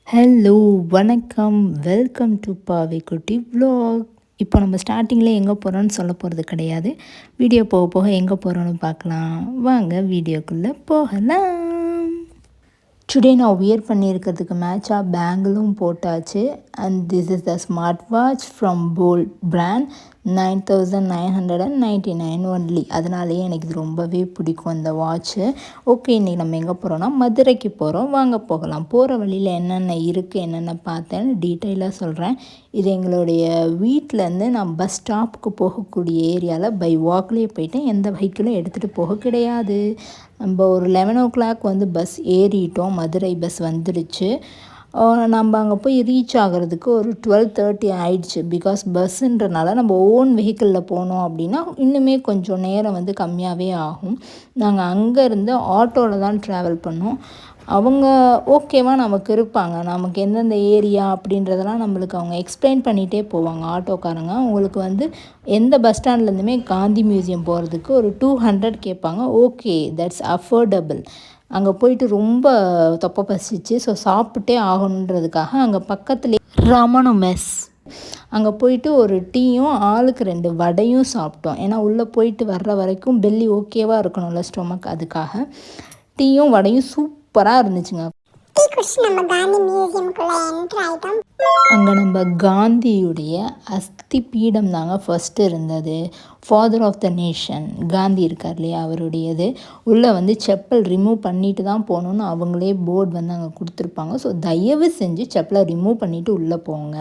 Hello வணக்கம் welcome to பாவை குட்டி vlog. இப்போ நம்ம ஸ்டார்டிங்கில் எங்கே போகிறோன்னு சொல்ல போகிறது கிடையாது. வீடியோ போக போக எங்கே போகிறோன்னு பார்க்கலாம். வாங்க வீடியோக்குள்ளே போகலாம். டுடே நான் வியர் பண்ணியிருக்கிறதுக்கு மேட்சாக பேங்கிளும் போட்டாச்சு. And this is the smart watch from Bolt brand. 9999 only. அதனாலேயே எனக்கு இது ரொம்பவே பிடிக்கும் இந்த வாட்ச்சு. ஓகே, இன்றைக்கி நம்ம எங்கே போகிறோன்னா மதுரைக்கு போகிறோம். வாங்க போகலாம். போகிற வழியில் என்னென்ன இருக்குது, என்னென்ன பார்த்தேன்னு டீட்டெயிலாக சொல்கிறேன். இது எங்களுடைய வீட்டிலேருந்து நான் பஸ் ஸ்டாப்புக்கு போகக்கூடிய ஏரியாவில் பை வாக்லேயே போயிட்டேன். எந்த வெஹிக்கிளும் எடுத்துகிட்டு போக கிடையாது. நம்ம ஒரு 11 o'clock வந்து பஸ் ஏறிட்டோம். மதுரை பஸ் வந்துடுச்சு. நம்ம அங்கே போய் ரீச் ஆகிறதுக்கு ஒரு 12:30 ஆயிடுச்சு. பிகாஸ் பஸ்ஸுன்றனால நம்ம ஓன் வெஹிக்கிளில் போனோம் அப்படின்னா இன்னுமே கொஞ்சம் நேரம் வந்து கம்மியாகவே ஆகும். நாங்கள் அங்கேருந்து ஆட்டோவில் தான் ட்ராவல் பண்ணோம். அவங்க ஓகேவா நமக்கு இருப்பாங்க. நமக்கு எந்தெந்த ஏரியா அப்படின்றதெல்லாம் நம்மளுக்கு அவங்க எக்ஸ்பிளைன் பண்ணிகிட்டே போவாங்க ஆட்டோக்காரங்க. உங்களுக்கு வந்து எந்த பஸ் ஸ்டாண்ட்லேருந்துமே காந்தி மியூசியம் போகிறதுக்கு ஒரு 200 கேட்பாங்க. Okay, that's affordable. அங்கே போயிட்டு ரொம்ப தொப்பை பசிச்சு, ஸோ சாப்பிட்டே ஆகணுன்றதுக்காக அங்கே பக்கத்துலேயே ரமணு மெஸ் அங்கே போயிட்டு ஒரு டீயும் ஆளுக்கு 2 வடையும் சாப்பிட்டோம். ஏன்னா உள்ளே போயிட்டு வர்ற வரைக்கும் பெல்லி ஓகேவாக இருக்கணும்ல ஸ்டொமக், அதுக்காக டீயும் வடையும் சூப்பராக இருந்துச்சுங்க. அங்கே நம்ம காந்தியுடைய அஸ்தி பீடம் தாங்க ஃபஸ்ட்டு இருந்தது. Father of the nation Gandhi இருக்கார் இல்லையா, அவருடையது. உள்ளே வந்து செப்பல் ரிமூவ் பண்ணிட்டு தான் போகணுன்னு அவங்களே போர்டு வந்து அங்கே கொடுத்துருப்பாங்க. ஸோ தயவு செஞ்சு செப்பலை ரிமூவ் பண்ணிவிட்டு உள்ளே போங்க.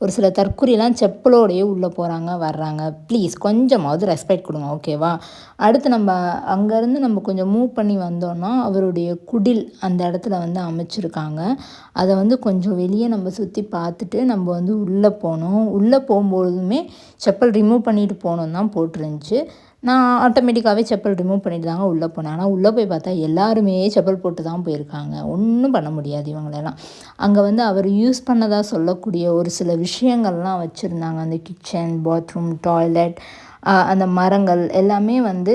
ஒரு சில தற்கொலையெல்லாம் செப்பலோடையே உள்ளே போகிறாங்க வர்றாங்க. ப்ளீஸ் கொஞ்சமாவது ரெஸ்பெக்ட் கொடுங்க, ஓகேவா? அடுத்து நம்ம அங்கேருந்து நம்ம கொஞ்சம் மூவ் பண்ணி வந்தோன்னா அவருடைய குடில் அந்த இடத்துல வந்து அமைச்சிருக்காங்க. அதை வந்து கொஞ்சம் வெளியே நம்ம சுற்றி பார்த்துட்டு நம்ம வந்து உள்ளே போனோம். உள்ளே போகும்பொழுதுமே செப்பல் ரிமூவ் பண்ணிட்டு போகணும் தான் போட்டிருந்துச்சு. நான் ஆட்டோமேட்டிக்காகவே செப்பல் ரிமூவ் பண்ணிட்டு தாங்க உள்ளே போனேன். ஆனால் உள்ளே போய் பார்த்தா எல்லாருமே செப்பல் போட்டு தான் போயிருக்காங்க. ஒன்றும் பண்ண முடியாது இவங்களெல்லாம். அங்கே வந்து அவர் யூஸ் பண்ணதாக சொல்லக்கூடிய ஒரு சில விஷயங்கள்லாம் வச்சுருந்தாங்க. அந்த கிச்சன், பாத்ரூம், டாய்லெட், அந்த மரங்கள் எல்லாமே வந்து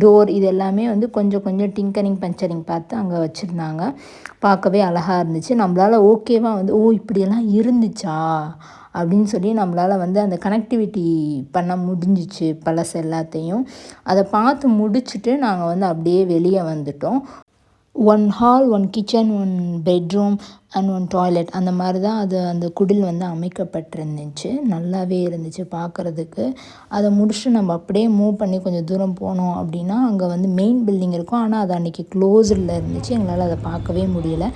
டோர், இது எல்லாமே வந்து கொஞ்சம் கொஞ்சம் டிங்கரிங் பஞ்சரிங் பார்த்து அங்கே வச்சுருந்தாங்க. பார்க்கவே அழகாக இருந்துச்சு. நம்மளால் ஓகேவா வந்து ஓ இப்படியெல்லாம் இருந்துச்சா அப்படின்னு சொல்லி நம்மளால் வந்து அந்த கனெக்டிவிட்டி பண்ண முடிஞ்சிச்சு பழசு எல்லாத்தையும். அதை பார்த்து முடிச்சுட்டு நாங்கள் வந்து அப்படியே வெளியே வந்துட்டோம். 1 hall, 1 kitchen, 1 bedroom and 1 toilet அந்த மாதிரி தான் அது அந்த குடில் வந்து அமைக்கப்பட்டிருந்துச்சு. நல்லாவே இருந்துச்சு பார்க்குறதுக்கு. அதை முடிச்சுட்டு நம்ம அப்படியே மூவ் பண்ணி கொஞ்சம் தூரம் போனோம் அப்படின்னா அங்கே வந்து மெயின் பில்டிங் இருக்கும். ஆனால் அது அன்றைக்கி க்ளோஸ்டில் இருந்துச்சு. எங்களால் அதை பார்க்கவே முடியல.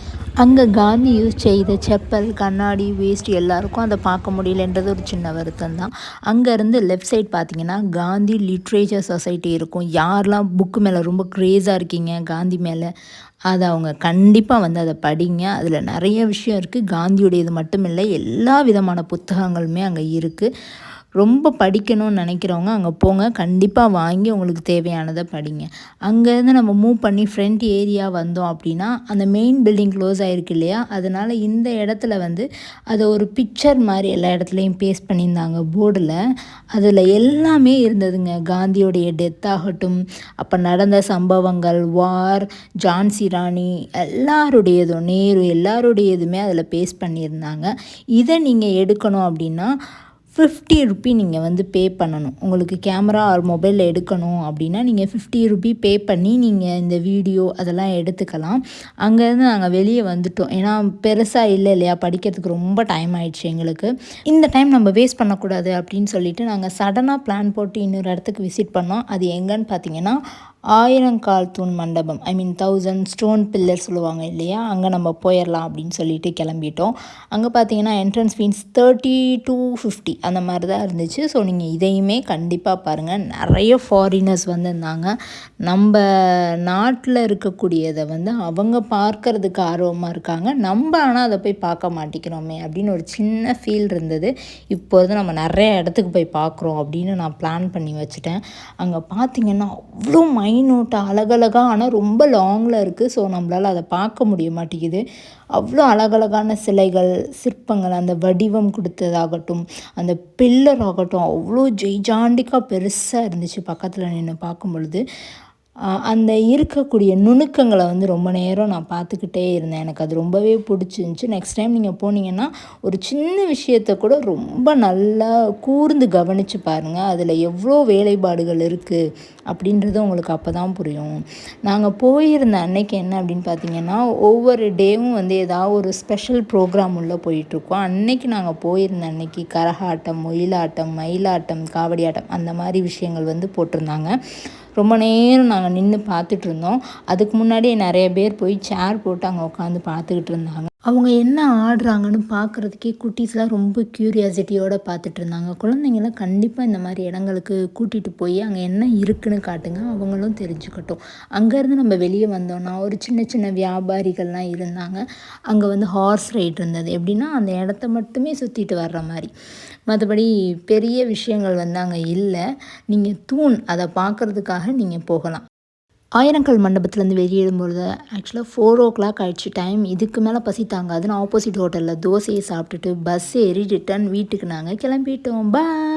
அங்கே காந்தி யூஸ் செய்த செப்பல், கண்ணாடி, வேஸ்ட் எல்லாருக்கும் அதை பார்க்க முடியலன்றது ஒரு சின்ன வருத்தம் தான். அங்கேருந்து லெஃப்ட் சைட் பார்த்திங்கன்னா காந்தி லிட்ரேச்சர் சொசைட்டி இருக்கும். யாரெல்லாம் புக்கு மேலே ரொம்ப க்ரேஸாக இருக்கீங்க காந்தி மேலே, அதை அவங்க கண்டிப்பாக வந்து அதை படிங்க. அதில் நிறைய விஷயம் இருக்குது. காந்தியுடையது மட்டும் இல்லை, எல்லா விதமான புத்தகங்களுமே அங்கே இருக்குது. ரொம்ப படிக்கணும்னு நினைக்கிறவங்க அங்கே போங்க. கண்டிப்பாக வாங்கி உங்களுக்கு தேவையானதை படிங்க. அங்கேருந்து நம்ம மூவ் பண்ணி ஃப்ரண்ட் ஏரியா வந்தோம் அப்படின்னா அந்த மெயின் பில்டிங் க்ளோஸ் ஆகிருக்கு இல்லையா, அதனால் இந்த இடத்துல வந்து அதை ஒரு பிக்சர் மாதிரி எல்லா இடத்துலையும் பேஸ்ட் பண்ணியிருந்தாங்க போர்டில். அதில் எல்லாமே இருந்ததுங்க. காந்தியோடைய டெத் ஆகட்டும், அப்போ நடந்த சம்பவங்கள், வார், ஜான்சி ராணி எல்லாருடையதும், நேரு எல்லாருடையதுமே அதில் பேஸ்ட் பண்ணியிருந்தாங்க. இதை நீங்கள் எடுக்கணும் அப்படின்னா 50 ரூபி நீங்கள் வந்து பே பண்ணணும். உங்களுக்கு கேமரா ஆர் மொபைலில் எடுக்கணும் அப்படின்னா நீங்கள் 50 ரூபி பே பண்ணி நீங்கள் இந்த வீடியோ அதெல்லாம் எடுத்துக்கலாம். அங்கேருந்து நாங்கள் வெளியே வந்துட்டோம். ஏன்னா பெருசாக இல்லை இல்லையா, படிக்கிறதுக்கு ரொம்ப டைம் ஆயிடுச்சு எங்களுக்கு. இந்த டைம் நம்ம வேஸ்ட் பண்ணக்கூடாது அப்படின்னு சொல்லிட்டு நாங்கள் சடனாக பிளான் போட்டு இன்னொரு இடத்துக்கு விசிட் பண்ணோம். அது எங்கன்னு பார்த்தீங்கன்னா 1000 கால் தூண் மண்டபம், 1000 ஸ்டோன் பில்லர் சொல்லுவாங்க இல்லையா, அங்கே நம்ம போயிடலாம் அப்படின்னு சொல்லிட்டு கிளம்பிட்டோம். அங்கே பார்த்தீங்கன்னா என்ட்ரன்ஸ் ஃபீஸ் 30 to 50 அந்த மாதிரி தான் இருந்துச்சு. ஸோ நீங்கள் இதையுமே கண்டிப்பாக பாருங்கள். நிறைய ஃபாரினர்ஸ் வந்திருந்தாங்க. நம்ம நாட்டில் இருக்கக்கூடியதை வந்து அவங்க பார்க்கறதுக்கு ஆர்வமாக இருக்காங்க. நம்ம ஆனால் அதை போய் பார்க்க மாட்டேங்கிறோமே அப்படின்னு ஒரு சின்ன ஃபீல் இருந்தது. இப்போது நம்ம நிறைய இடத்துக்கு போய் பார்க்குறோம் அப்படின்னு நான் பிளான் பண்ணி வச்சுட்டேன். அங்கே பார்த்திங்கன்னா அவ்வளோ மைனூட்டாக அழகழகாக, ஆனால் ரொம்ப லாங்கில் இருக்குது. ஸோ நம்மளால் அதை பார்க்க முடிய மாட்டேங்குது. அவ்வளோ அழகழகான சிலைகள், சிற்பங்கள், அந்த வடிவம் கொடுத்ததாகட்டும், அந்த பில்லர் ஆகட்டும், அவ்வளோ ஜெய்ஜாண்டிக்காக பெருசாக இருந்துச்சு பக்கத்தில் நின்று பார்க்கும் பொழுது. அந்த இருக்கக்கூடிய நுணுக்கங்களை வந்து ரொம்ப நேரம் நான் பார்த்துக்கிட்டே இருந்தேன். எனக்கு அது ரொம்பவே பிடிச்சிருந்துச்சி. நெக்ஸ்ட் டைம் நீங்கள் போனீங்கன்னா ஒரு சின்ன விஷயத்த கூட ரொம்ப நல்லா கூர்ந்து கவனித்து பாருங்கள். அதில் எவ்வளோ வேலைப்பாடுகள் இருக்குது அப்படின்றது உங்களுக்கு அப்போ தான் புரியும். நாங்கள் போயிருந்த அன்னைக்கு என்ன அப்படின்னு பார்த்தீங்கன்னா, ஒவ்வொரு டேவும் வந்து ஏதாவது ஒரு ஸ்பெஷல் ப்ரோக்ராம் உள்ளே போயிட்டுருக்கோம். அன்னைக்கு நாங்கள் போயிருந்த அன்னைக்கு கரகாட்டம், ஒயிலாட்டம், மயிலாட்டம், காவடி ஆட்டம் அந்த மாதிரி விஷயங்கள் வந்து போட்டிருந்தாங்க. ரொம்ப நேரம் நாங்கள் நின்று பார்த்துட்ருந்தோம். அதுக்கு முன்னாடியே நிறைய பேர் போய் சேர் போட்டு அங்கே உட்காந்து பார்த்துக்கிட்டு இருந்தாங்க. அவங்க என்ன ஆடுறாங்கன்னு பார்க்குறதுக்கே குட்டீஸ்லாம் ரொம்ப க்யூரியாசிட்டியோடு பார்த்துட்ருந்தாங்க. குழந்தைங்களாம் கண்டிப்பாக இந்த மாதிரி இடங்களுக்கு கூட்டிகிட்டு போய் அங்கே என்ன இருக்குதுன்னு காட்டுங்க, அவங்களும் தெரிஞ்சுக்கட்டும். அங்கேருந்து நம்ம வெளியே வந்தோன்னா ஒரு சின்ன சின்ன வியாபாரிகள்லாம் இருந்தாங்க. அங்கே வந்து ஹார்ஸ் ரைட் இருந்தது. எப்படின்னா அந்த இடத்த மட்டுமே சுற்றிட்டு வர்ற மாதிரி. மற்றபடி பெரிய விஷயங்கள் வந்து அங்கே இல்லை. நீங்கள் தூண் அதை பார்க்குறதுக்காக நீங்கள் போகலாம். ஆயிரங்கால் மண்டபத்துலேருந்து வெளியேறும்பொழுது ஆக்சுவலாக 4:00 ஆயிடுச்சு டைம். இதுக்கு மேலே பசி தாங்காதுன்னு ஆப்போசிட் ஹோட்டலில் தோசையை சாப்பிட்டுட்டு பஸ் ஏறி ரிட்டர்ன் வீட்டுக்கு நாங்கள் கிளம்பிட்டோம். பாய்.